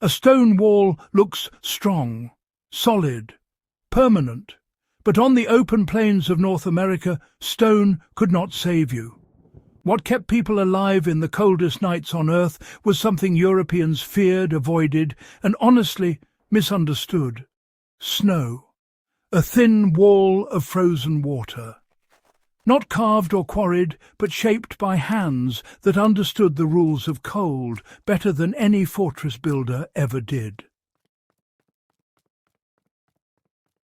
A stone wall looks strong, solid, permanent, but on the open plains of North America, stone could not save you. What kept people alive in the coldest nights on Earth was something Europeans feared, avoided, and honestly misunderstood. Snow. A thin wall of frozen water. Not carved or quarried, but shaped by hands that understood the rules of cold better than any fortress builder ever did.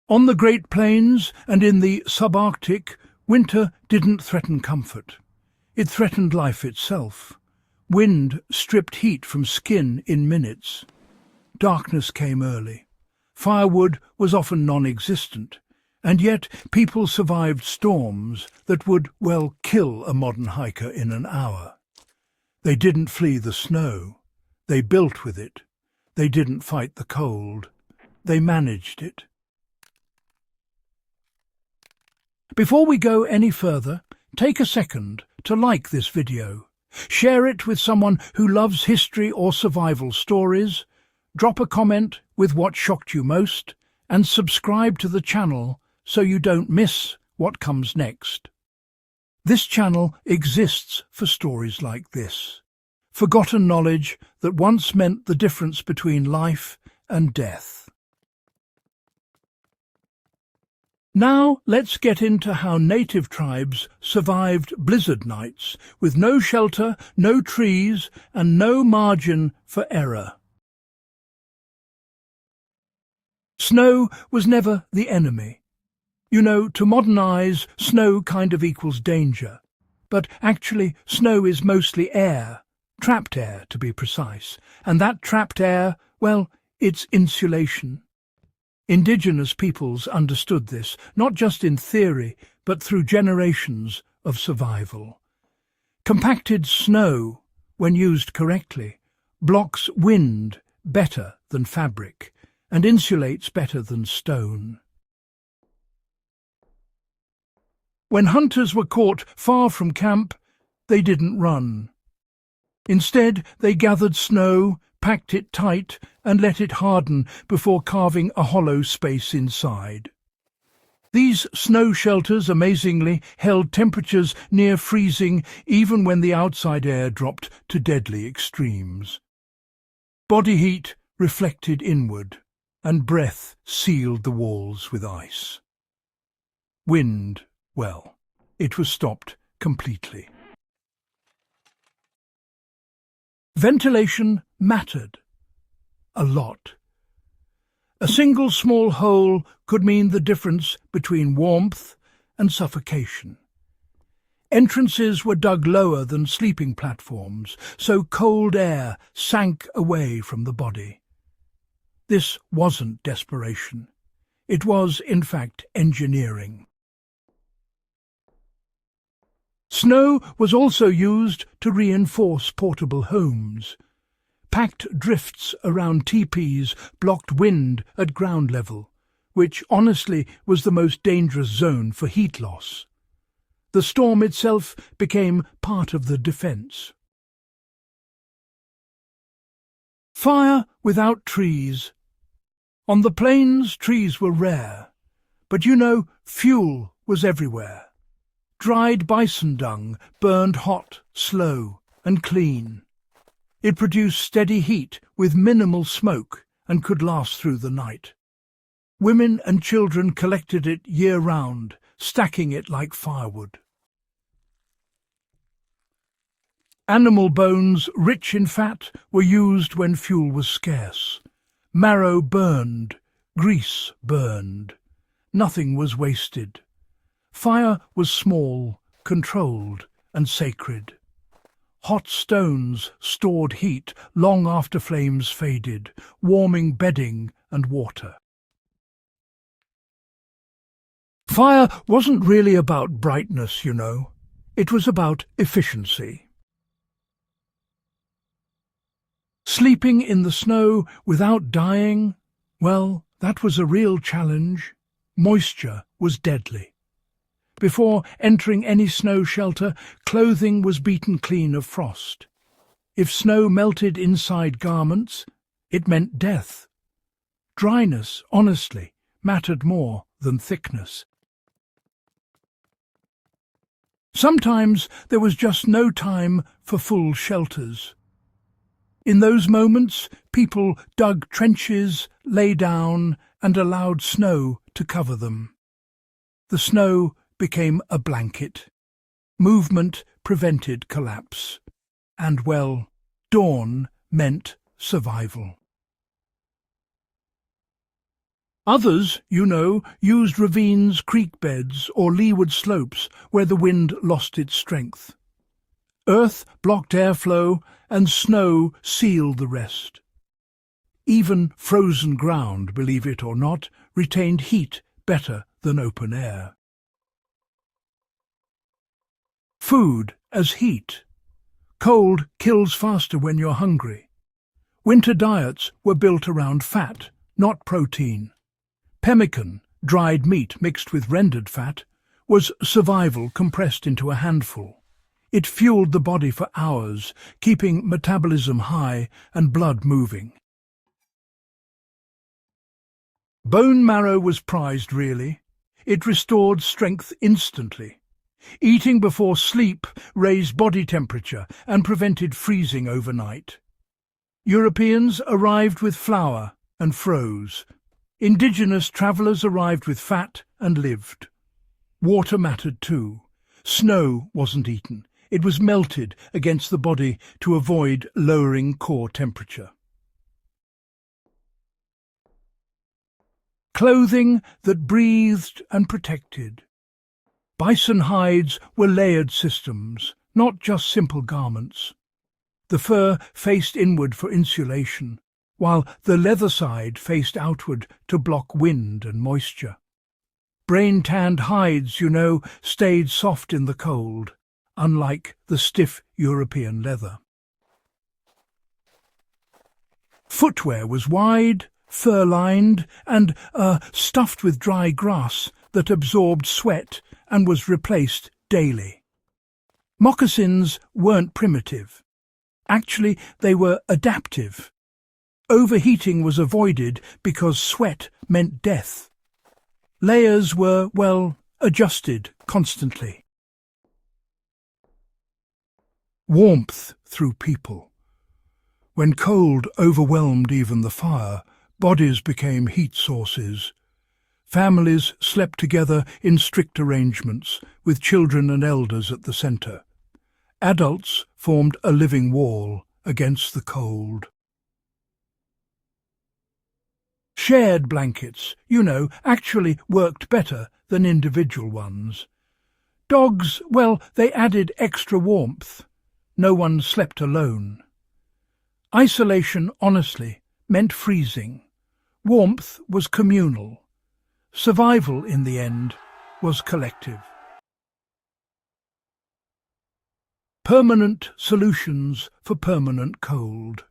On the Great Plains and in the subarctic, winter didn't threaten comfort. It threatened life itself. Wind stripped heat from skin in minutes. Darkness came early. Firewood was often non-existent, and yet people survived storms that would, well, kill a modern hiker in an hour. They didn't flee the snow. They built with it. They didn't fight the cold. They managed it. Before we go any further, take a second to like this video. Share it with someone who loves history or survival stories. Drop a comment with what shocked you most, and subscribe to the channel so you don't miss what comes next. This channel exists for stories like this. Forgotten knowledge that once meant the difference between life and death. Now let's get into how native tribes survived blizzard nights with no shelter, no trees, and no margin for error. Snow was never the enemy. You know, to modern eyes, snow kind of equals danger. But actually, snow is mostly air, trapped air to be precise. And that trapped air, well, it's insulation. Indigenous peoples understood this, not just in theory, but through generations of survival. Compacted snow, when used correctly, blocks wind better than fabric, and insulates better than stone. When hunters were caught far from camp, they didn't run. Instead, they gathered snow, packed it tight, and let it harden before carving a hollow space inside. These snow shelters, amazingly, held temperatures near freezing even when the outside air dropped to deadly extremes. Body heat reflected inward, and breath sealed the walls with ice. Wind, well, it was stopped completely. Ventilation mattered. A lot. A single small hole could mean the difference between warmth and suffocation. Entrances were dug lower than sleeping platforms, so cold air sank away from the body. This wasn't desperation. It was, in fact, engineering. Snow was also used to reinforce portable homes. Packed drifts around teepees blocked wind at ground level, which honestly was the most dangerous zone for heat loss. The storm itself became part of the defense. Fire without trees. On the plains, trees were rare, but you know, fuel was everywhere. Dried bison dung burned hot, slow, and clean. It produced steady heat with minimal smoke and could last through the night. Women and children collected it year-round, stacking it like firewood. Animal bones, rich in fat, were used when fuel was scarce. Marrow burned, grease burned. Nothing was wasted. Fire was small, controlled, and sacred. Hot stones stored heat long after flames faded, warming bedding and water. Fire wasn't really about brightness, you know. It was about efficiency. Sleeping in the snow without dying, well, that was a real challenge. Moisture was deadly. Before entering any snow shelter, clothing was beaten clean of frost. If snow melted inside garments, It meant death. Dryness, honestly, mattered more than thickness. Sometimes there was just no time for full shelters. In those moments, people dug trenches, lay down, and allowed snow to cover them. The snow became a blanket. Movement prevented collapse. And, well, dawn meant survival. Others, used ravines, creek beds, or leeward slopes where the wind lost its strength. Earth blocked airflow, and snow sealed the rest. Even frozen ground, believe it or not, retained heat better than open air. Food as heat. Cold kills faster when you're hungry. Winter diets were built around fat, not protein. Pemmican, dried meat mixed with rendered fat, was survival compressed into a handful. It fueled the body for hours, keeping metabolism high and blood moving. Bone marrow was prized, really. It restored strength instantly. Eating before sleep raised body temperature and prevented freezing overnight. Europeans arrived with flour and froze. Indigenous travellers arrived with fat and lived. Water mattered too. Snow wasn't eaten. It was melted against the body to avoid lowering core temperature. Clothing that breathed and protected. Bison hides were layered systems, not just simple garments. The fur faced inward for insulation, while the leather side faced outward to block wind and moisture. Brain-tanned hides, stayed soft in the cold, unlike the stiff European leather. Footwear was wide, fur-lined, and stuffed with dry grass that absorbed sweat and was replaced daily. Moccasins weren't primitive. Actually, they were adaptive. Overheating was avoided because sweat meant death. Layers were, adjusted constantly. Warmth through people. When cold overwhelmed even the fire, bodies became heat sources. Families slept together in strict arrangements, with children and elders at the centre. Adults formed a living wall against the cold. Shared blankets, actually worked better than individual ones. Dogs, they added extra warmth. No one slept alone. Isolation, honestly, meant freezing. Warmth was communal. Survival, in the end, was collective. Permanent solutions for permanent cold.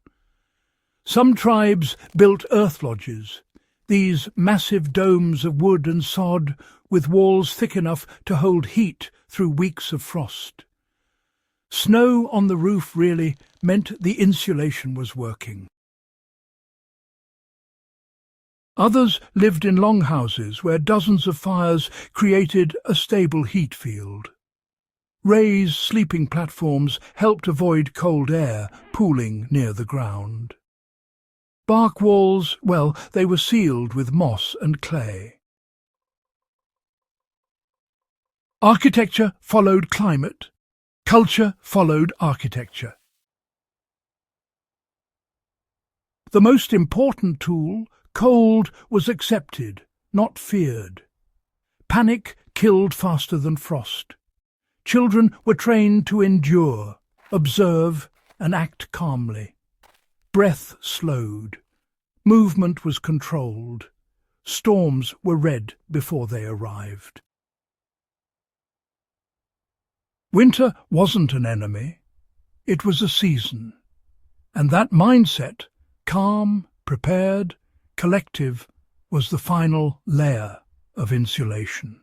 Some tribes built earth lodges, these massive domes of wood and sod with walls thick enough to hold heat through weeks of frost. Snow on the roof really meant the insulation was working. Others lived in longhouses where dozens of fires created a stable heat field. Raised sleeping platforms helped avoid cold air pooling near the ground. Bark walls, they were sealed with moss and clay. Architecture followed climate. Culture followed architecture. The most important tool, cold, was accepted, not feared. Panic killed faster than frost. Children were trained to endure, observe, and act calmly. Breath slowed. Movement was controlled. Storms were read before they arrived. Winter wasn't an enemy. It was a season. And that mindset, calm, prepared, collective, was the final layer of insulation.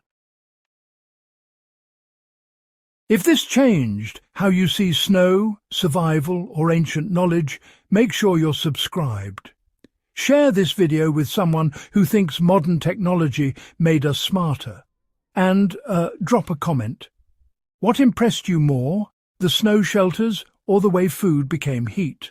If this changed how you see snow, survival, or ancient knowledge, make sure you're subscribed. Share this video with someone who thinks modern technology made us smarter. And drop a comment. What impressed you more, the snow shelters or the way food became heat?